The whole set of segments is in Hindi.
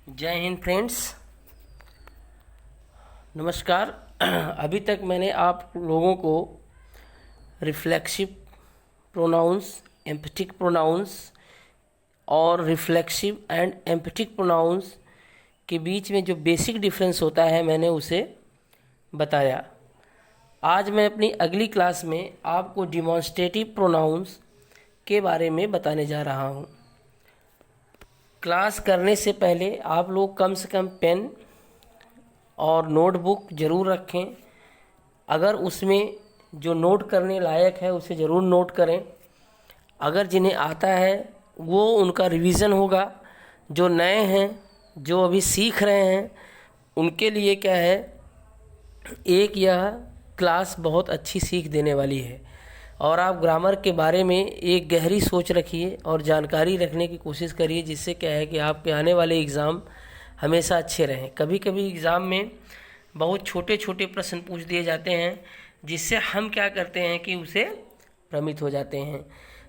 जय हिंद फ्रेंड्स, नमस्कार। अभी तक मैंने आप लोगों को रिफ्लेक्सिव प्रोनाउंस, एम्फेटिक प्रोनाउंस और रिफ्लेक्सिव एंड एम्फेटिक प्रोनाउंस के बीच में जो बेसिक डिफरेंस होता है मैंने उसे बताया। आज मैं अपनी अगली क्लास में आपको डिमॉन्स्ट्रेटिव प्रोनाउंस के बारे में बताने जा रहा हूँ। क्लास करने से पहले आप लोग कम से कम पेन और नोटबुक ज़रूर रखें। अगर उसमें जो नोट करने लायक है उसे ज़रूर नोट करें। अगर जिन्हें आता है वो उनका रिवीज़न होगा। जो नए हैं, जो अभी सीख रहे हैं, उनके लिए क्या है, एक यह क्लास बहुत अच्छी सीख देने वाली है। और आप ग्रामर के बारे में एक गहरी सोच रखिए और जानकारी रखने की कोशिश करिए, जिससे क्या है कि आपके आने वाले एग्ज़ाम हमेशा अच्छे रहें। कभी कभी एग्ज़ाम में बहुत छोटे छोटे प्रश्न पूछ दिए जाते हैं, जिससे हम क्या करते हैं कि उसे भ्रमित हो जाते हैं।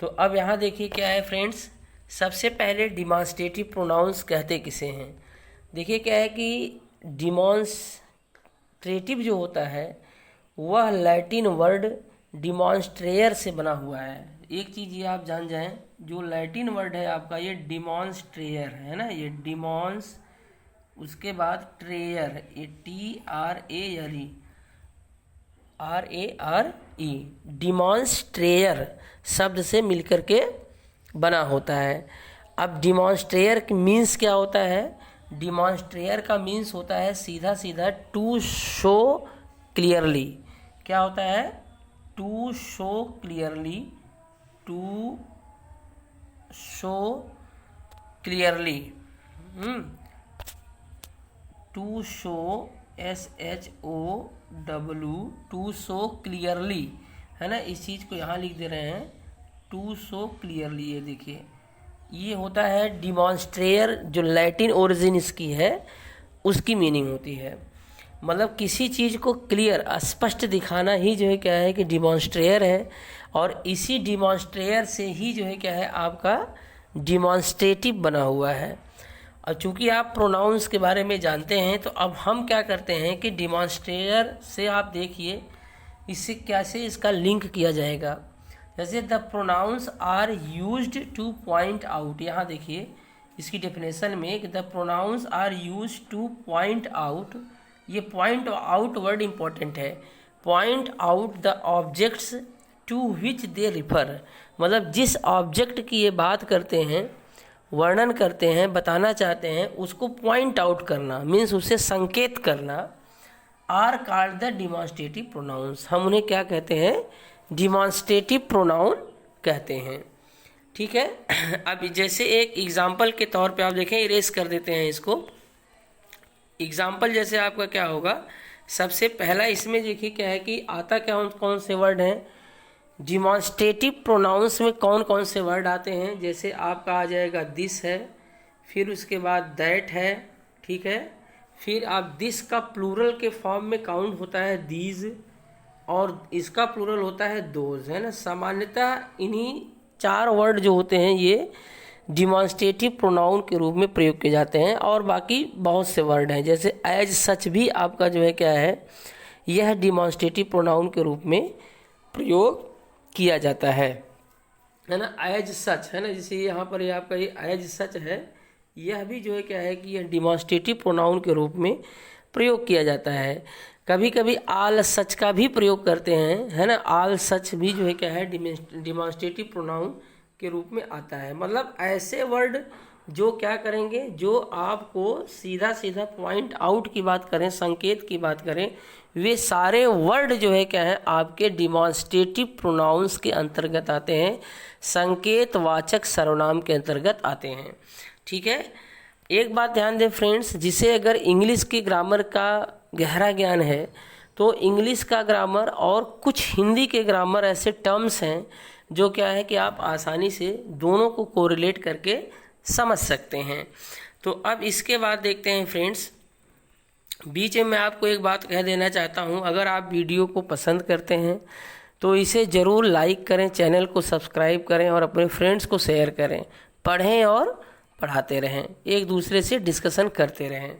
तो अब यहाँ देखिए क्या है फ्रेंड्स, सबसे पहले डिमॉन्स्ट्रेटिव प्रोनाउंस कहते किसे हैं। देखिए क्या है कि डिमॉन्स्ट्रेटिव जो होता है वह लैटिन वर्ड डिमॉन्स्ट्रेयर से बना हुआ है। एक चीज़ ये आप जान जाएं, जो लैटिन वर्ड है आपका ये डिमॉन्स्ट्रेयर है ना, ये डिमॉन्स, उसके बाद ट्रेयर, ये TRARE डिमॉन्स्ट्रेयर शब्द से मिलकर के बना होता है। अब डिमॉन्स्ट्रेयर मीन्स क्या होता है? डिमॉन्स्ट्रेयर का मीन्स होता है सीधा सीधा टू शो क्लियरली। क्या होता है? To show clearly, to show clearly, to show SHOW, to show clearly है ना। इस चीज़ को यहाँ लिख दे रहे हैं, टू शो क्लियरली। ये देखिए, ये होता है डिमॉन्स्ट्रेयर, जो लैटिन ओरिजिन इसकी है उसकी मीनिंग होती है। मतलब किसी चीज़ को क्लियर, स्पष्ट दिखाना ही जो है क्या है कि डिमॉन्स्ट्रेयर है। और इसी डिमॉन्स्ट्रेयर से ही जो है क्या है आपका डिमॉन्स्ट्रेटिव बना हुआ है। और चूंकि आप प्रोनाउंस के बारे में जानते हैं, तो अब हम क्या करते हैं कि डिमॉन्स्ट्रेयर से आप देखिए इससे कैसे इसका लिंक किया जाएगा। जैसे the pronouns are used to point out, यहाँ देखिए इसकी डेफिनेशन में कि the pronouns are used to point out. ये पॉइंट आउट वर्ड इंपॉर्टेंट है। Point out the objects to which they refer, मतलब जिस ऑब्जेक्ट की ये बात करते हैं, वर्णन करते हैं, बताना चाहते हैं, उसको पॉइंट आउट करना, मीन्स उसे संकेत करना, are called the demonstrative pronouns. हम उन्हें क्या कहते हैं? डिमॉन्स्ट्रेटिव प्रोनाउन कहते हैं। ठीक है। अब जैसे एक एग्जाम्पल के तौर पे आप देखें, इरेज कर देते हैं इसको। एग्जाम्पल जैसे आपका क्या होगा, सबसे पहला इसमें देखिए क्या है कि आता क्या, कौन से वर्ड हैं डिमॉन्स्ट्रेटिव प्रोनाउंस में, कौन कौन से वर्ड आते हैं। जैसे आपका आ जाएगा दिस है, फिर उसके बाद दैट है, ठीक है। फिर आप दिस का प्लूरल के फॉर्म में काउंट होता है दीज, और इसका प्लूरल होता है दोज, है ना। सामान्यतः इन्हीं चार वर्ड जो होते हैं ये डिमॉन्स्ट्रेटिव प्रोनाउन के रूप में प्रयोग किए जाते हैं। और बाकी बहुत से वर्ड हैं, जैसे एज सच भी आपका जो है क्या है, यह डिमॉन्स्ट्रेटिव प्रोनाउन के रूप में प्रयोग किया जाता है ना। एज सच है ना, जैसे यहाँ पर ये आपका ये एज सच है, यह भी जो है क्या है कि यह डिमॉन्स्ट्रेटिव प्रोनाउन के रूप में प्रयोग किया जाता है। कभी कभी आल सच का भी प्रयोग करते हैं, है ना। आल सच भी जो है क्या है डिमॉन्स्ट्रेटिव प्रोनाउन के रूप में आता है। मतलब ऐसे वर्ड जो क्या करेंगे, जो आपको सीधा सीधा पॉइंट आउट की बात करें, संकेत की बात करें, वे सारे वर्ड जो है क्या है आपके डिमॉन्स्ट्रेटिव प्रोनाउंस के अंतर्गत आते हैं, संकेत वाचक सर्वनाम के अंतर्गत आते हैं। ठीक है। एक बात ध्यान दें फ्रेंड्स, जिसे अगर इंग्लिश की ग्रामर का गहरा ज्ञान है, तो इंग्लिश का ग्रामर और कुछ हिंदी के ग्रामर ऐसे टर्म्स हैं जो क्या है कि आप आसानी से दोनों को कोरिलेट करके समझ सकते हैं। तो अब इसके बाद देखते हैं फ्रेंड्स, बीच में मैं आपको एक बात कह देना चाहता हूं, अगर आप वीडियो को पसंद करते हैं तो इसे ज़रूर लाइक करें, चैनल को सब्सक्राइब करें और अपने फ्रेंड्स को शेयर करें। पढ़ें और पढ़ाते रहें, एक दूसरे से डिस्कशन करते रहें।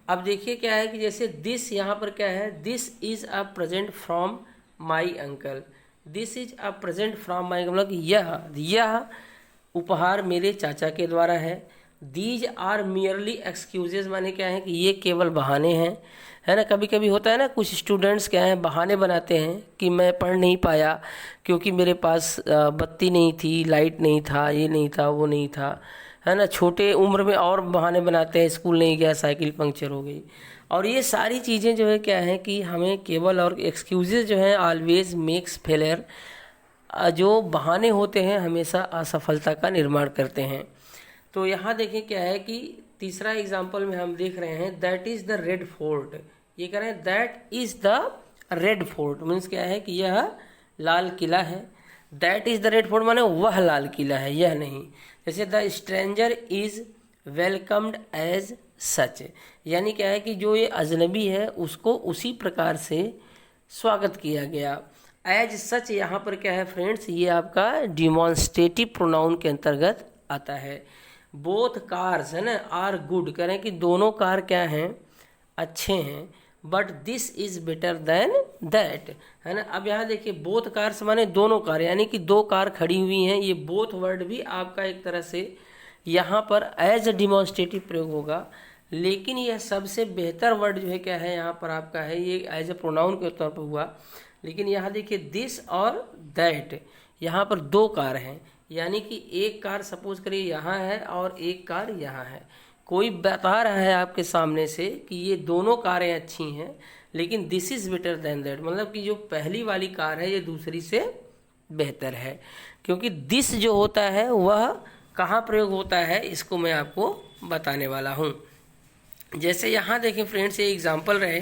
अब देखिए क्या है कि जैसे दिस, यहाँ पर क्या है, this is a present from my uncle, this is a present from my, मतलब यह उपहार मेरे चाचा के द्वारा है। दीज आर मियरली एक्सक्यूजेज, माने क्या है कि ये केवल बहाने हैं, है ना। कभी कभी होता है ना, कुछ स्टूडेंट्स क्या है बहाने बनाते हैं कि मैं पढ़ नहीं पाया क्योंकि मेरे पास बत्ती नहीं थी, लाइट नहीं था, ये नहीं था, वो नहीं था, है ना। छोटे उम्र में और बहाने बनाते हैं, स्कूल नहीं गया, साइकिल पंक्चर हो गई। और ये सारी चीज़ें जो है क्या है कि हमें केवल, और एक्सक्यूजेज जो है ऑलवेज मेक्स फेलियर, जो बहाने होते हैं हमेशा असफलता का निर्माण करते हैं। तो यहाँ देखें क्या है कि तीसरा एग्जाम्पल में हम देख रहे हैं that is the Red Fort. ये कह रहे हैं that is the Red Fort, means क्या है कि यह लाल किला है। That is the Red Fort माने वह लाल किला है, यह नहीं। जैसे the stranger is welcomed as such, यानी क्या है कि जो ये अजनबी है उसको उसी प्रकार से स्वागत किया गया। एज सच यहाँ पर क्या है फ्रेंड्स, ये आपका डिमॉन्स्ट्रेटिव प्रोनाउन के अंतर्गत आता है। बोथ कार्स है ना आर गुड, कह रहे हैं कि दोनों कार क्या हैं, अच्छे हैं। But this is better than that, है ना। अब यहाँ देखिए बोथ कार्स माने दोनों कार, यानी कि दो कार खड़ी हुई हैं। ये बोथ वर्ड भी आपका एक तरह से यहाँ पर एज अ डिमॉन्स्ट्रेटिव प्रयोग होगा, लेकिन यह सबसे बेहतर वर्ड जो है क्या है यहाँ पर आपका है, ये एज अ प्रोनाउन के तौर पर हुआ। लेकिन यहाँ देखिए दिस और दैट, यहाँ पर दो कार हैं, यानी कि एक कार सपोज करिए यहाँ है और एक कार यहाँ है। कोई बता रहा है आपके सामने से कि ये दोनों कारें अच्छी हैं, लेकिन this is better than that, मतलब कि जो पहली वाली कार है ये दूसरी से बेहतर है। क्योंकि दिस जो होता है वह कहाँ प्रयोग होता है, इसको मैं आपको बताने वाला हूँ। जैसे यहाँ देखें फ्रेंड्स, ये एग्जाम्पल रहे।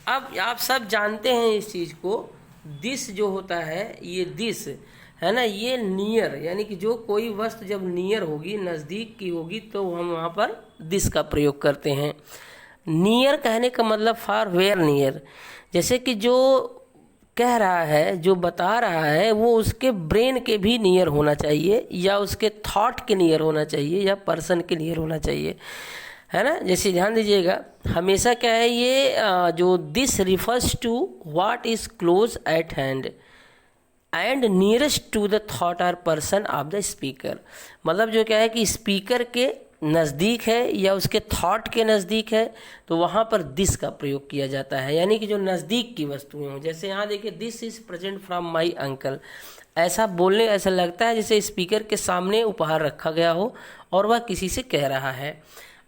अब आप सब जानते हैं इस चीज़ को, दिस जो होता है, ये दिस है ना, ये नियर, यानी कि जो कोई वस्तु जब नियर होगी, नज़दीक की होगी, तो हम वहाँ पर दिस का प्रयोग करते हैं। नियर कहने का मतलब फार वेयर नियर, जैसे कि जो कह रहा है, जो बता रहा है, वो उसके ब्रेन के भी नियर होना चाहिए, या उसके थॉट के नियर होना चाहिए, या पर्सन के नियर होना चाहिए, है ना। जैसे ध्यान दीजिएगा, हमेशा क्या है ये जो this refers to what is close at hand and nearest to the thought or person of the speaker, मतलब जो क्या है कि स्पीकर के नज़दीक है या उसके थॉट के नज़दीक है, तो वहाँ पर दिस का प्रयोग किया जाता है, यानी कि जो नज़दीक की वस्तुएं हों। जैसे यहाँ देखिए this is present from my uncle, ऐसा बोलने ऐसा लगता है जैसे स्पीकर के सामने उपहार रखा गया हो और वह किसी से कह रहा है।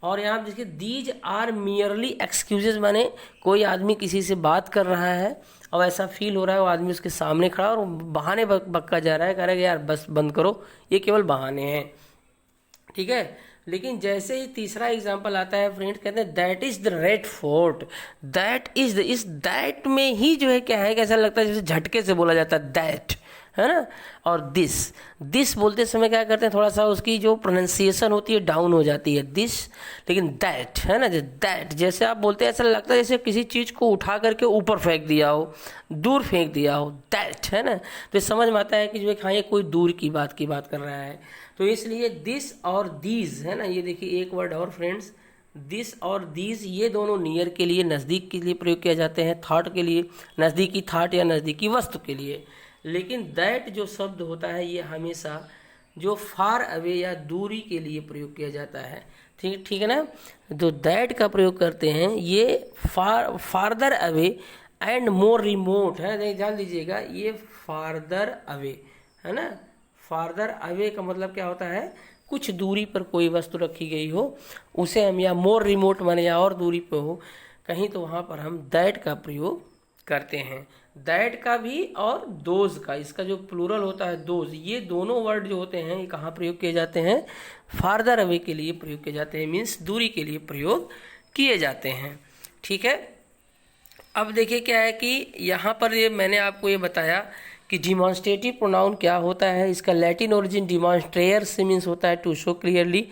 और यहाँ देखिए दीज आर मियरली एक्सक्यूजेज, माने कोई आदमी किसी से बात कर रहा है और ऐसा फील हो रहा है वो आदमी उसके सामने खड़ा और बहाने बक्का जा रहा है, कह रहा है कि यार बस बंद करो, ये केवल बहाने हैं, ठीक है। लेकिन जैसे ही तीसरा एग्जांपल आता है फ्रेंड्स, कहते हैं that is the Red fort, that is the, इस दैट में ही जो है क्या है, कैसा लगता है जैसे झटके से बोला जाता है दैट, है ना। और दिस बोलते समय क्या करते हैं, थोड़ा सा उसकी जो प्रोनाउंसिएशन होती है डाउन हो जाती है, दिस। लेकिन दैट है ना, दैट जैसे आप बोलते हैं ऐसा लगता है जैसे किसी चीज़ को उठा करके ऊपर फेंक दिया हो, दूर फेंक दिया हो, दैट, है ना। तो समझ में आता है कि जो है हाँ ये कोई दूर की बात कर रहा है। तो इसलिए दिस और दीज, है ना, ये देखिए एक वर्ड और फ्रेंड्स, दिस और दीज, ये दोनों नियर के लिए, नज़दीक के लिए प्रयोग किए जाते हैं, थॉट के लिए, नज़दीकी थॉट या नज़दीकी वस्तु के लिए। लेकिन दैट जो शब्द होता है ये हमेशा जो फार अवे या दूरी के लिए प्रयोग किया जाता है, ठीक है ना। जो दैट का प्रयोग करते हैं ये farther away and more remote है, जान लीजिएगा ये फार्दर अवे है ना। फार्दर अवे का मतलब क्या होता है, कुछ दूरी पर कोई वस्तु रखी गई हो उसे हम, या मोर रिमोट माने या और दूरी पर हो कहीं, तो वहाँ पर हम दैट का प्रयोग करते हैं। दैट का भी और दोज का, इसका जो प्लूरल होता है दोज, ये दोनों वर्ड जो होते हैं ये कहाँ प्रयोग किए जाते हैं, फार्दर अवे के लिए प्रयोग किए जाते हैं, मीन्स दूरी के लिए प्रयोग किए जाते हैं, ठीक है। अब देखिए क्या है कि यहाँ पर ये मैंने आपको ये बताया कि डिमॉन्स्ट्रेटिव प्रोनाउन क्या होता है। इसका लैटिन ओरिजिन डिमॉन्स्ट्रेयर से मीन्स होता है टू शो क्लियरली।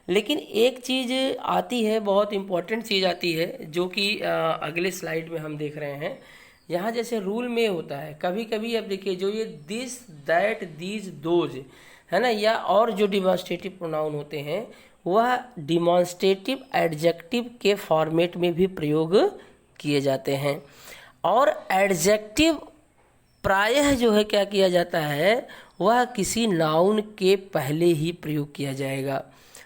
लेकिन एक चीज़ आती है, बहुत इंपॉर्टेंट चीज़ आती है, जो कि अगले स्लाइड में हम देख रहे हैं। यहाँ जैसे रूल में होता है कभी कभी, अब देखिए जो ये दिस दैट दीज दोज है ना, या और जो डिमॉन्स्ट्रेटिव प्रोनाउन होते हैं वह डिमॉन्स्ट्रेटिव एडजेक्टिव के फॉर्मेट में भी प्रयोग किए जाते हैं। और एडजेक्टिव प्रायः जो है क्या किया जाता है, वह किसी नाउन के पहले ही प्रयोग किया जाएगा।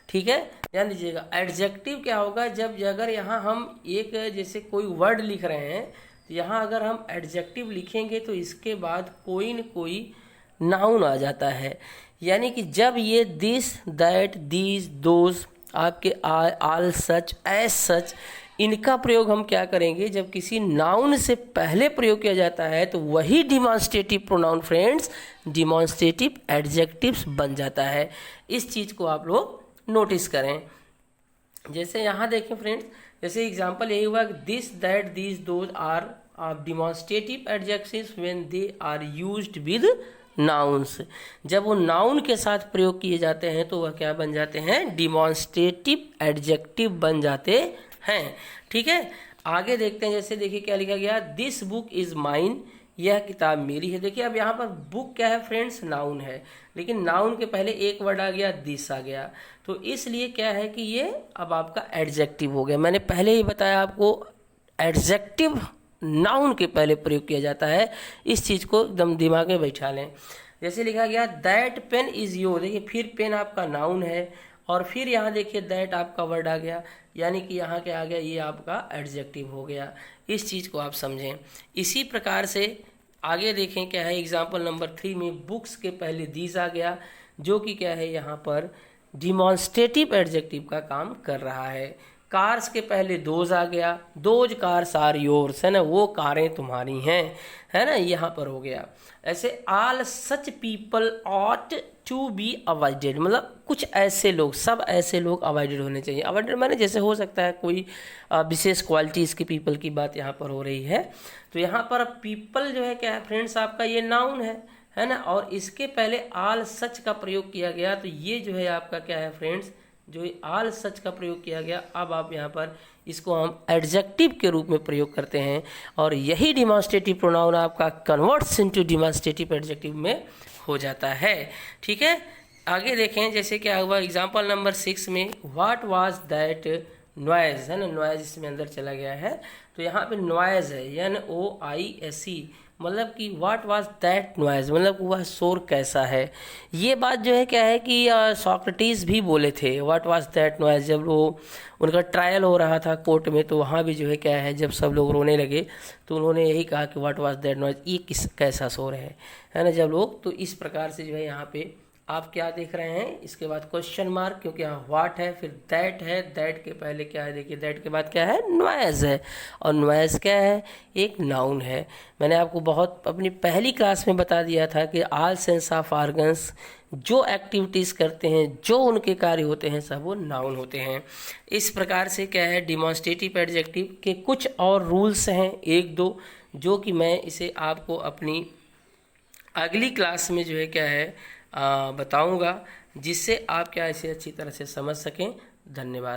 ठीक है, ध्यान दीजिएगा। एडजेक्टिव क्या होगा, जब अगर यहाँ हम एक जैसे कोई वर्ड लिख रहे हैं तो यहाँ अगर हम एडजेक्टिव लिखेंगे तो इसके बाद कोई न कोई नाउन आ जाता है। यानी कि जब ये दिस, दैट, दीज, दोज, आपके आल, सच, एज सच, इनका प्रयोग हम क्या करेंगे, जब किसी नाउन से पहले प्रयोग किया जाता है तो वही demonstrative pronoun friends demonstrative adjectives बन जाता है। इस चीज़ को आप लोग नोटिस करें। जैसे यहाँ देखें फ्रेंड्स, जैसे एग्जांपल यही हुआ कि this, that, these, those are demonstrative adjectives when they are used with nouns. जब वो नाउन के साथ प्रयोग किए जाते हैं तो वह क्या बन जाते हैं, डिमॉन्स्ट्रेटिव एडजेक्टिव बन जाते हैं। ठीक है, आगे देखते हैं। जैसे देखिए क्या लिखा गया, दिस बुक इज माइन, यह किताब मेरी है। देखिए अब यहाँ पर बुक क्या है फ्रेंड्स, नाउन है, लेकिन नाउन के पहले एक वर्ड आ गया, दिस आ गया, तो इसलिए क्या है कि ये अब आपका एडजेक्टिव हो गया। मैंने पहले ही बताया आपको, एडजेक्टिव नाउन के पहले प्रयोग किया जाता है। इस चीज़ को एकदम दिमाग में बैठा लें। जैसे लिखा गया दैट पेन इज़ योर, देखिए फिर पेन आपका नाउन है और फिर यहाँ देखिए दैट आपका वर्ड आ गया, यानी कि यहाँ क्या आ गया, ये आपका एडजेक्टिव हो गया। इस चीज़ को आप समझें। इसी प्रकार से आगे देखें क्या है, एग्जाम्पल नंबर 3 में बुक्स के पहले दीज आ गया, जो कि क्या है यहाँ पर डिमॉन्स्ट्रेटिव एडजेक्टिव का काम कर रहा है। कार्स के पहले दोज आ गया, दोज कार्स आर योर्स, है ना, वो कारें तुम्हारी हैं, है ना, यहाँ पर हो गया। ऐसे all such people ought to be avoided, मतलब कुछ ऐसे लोग, सब ऐसे लोग अवॉइडेड होने चाहिए। अवॉइडेड माने जैसे हो सकता है कोई विशेष क्वालिटीज़ के पीपल की बात यहाँ पर हो रही है। तो यहाँ पर पीपल जो है क्या है फ्रेंड्स, आपका ये नाउन है ना, और इसके पहले ऑल सच का प्रयोग किया गया, तो ये जो है आपका क्या है फ्रेंड्स, जो ऑल सच का प्रयोग किया गया। अब आप यहाँ पर इसको हम एडजेक्टिव के रूप में प्रयोग करते हैं और यही डिमॉन्स्ट्रेटिव प्रोनाउन आपका कन्वर्ट्स इनटू डिमॉन्स्ट्रेटिव एडजेक्टिव में हो जाता है। ठीक है, आगे देखें जैसे क्या हुआ, एग्जाम्पल नंबर 6 में व्हाट वाज दैट नॉइज, है ना, नॉइज इसमें अंदर चला गया है, तो यहाँ पे नॉइज है, NOISE, मतलब कि व्हाट वाज दैट नॉइज, मतलब वह शोर कैसा है। ये बात जो है क्या है कि सोक्रेटिस भी बोले थे व्हाट वाज दैट नॉइज, जब वो उनका ट्रायल हो रहा था कोर्ट में, तो वहाँ भी जो है क्या है, जब सब लोग रोने लगे तो उन्होंने यही कहा कि व्हाट वाज दैट नॉइज, ये कैसा शोर है ना, जब लोग, तो इस प्रकार से जो है यहाँ पे आप क्या देख रहे हैं, इसके बाद क्वेश्चन मार्क, क्योंकि यहाँ व्हाट है, फिर दैट है, दैट के पहले क्या है, देखिए दैट के बाद क्या है, नॉइज है, और नॉइज क्या है, एक नाउन है। मैंने आपको बहुत अपनी पहली क्लास में बता दिया था कि ऑल सेंस ऑफ ऑर्गन्स जो एक्टिविटीज़ करते हैं, जो उनके कार्य होते हैं, सब वो नाउन होते हैं। इस प्रकार से क्या है, डिमॉन्स्ट्रेटिव एडजेक्टिव के कुछ और रूल्स हैं, 1-2, जो कि मैं इसे आपको अपनी अगली क्लास में जो है क्या है बताऊंगा, जिससे आप क्या इसे अच्छी तरह से समझ सकें। धन्यवाद।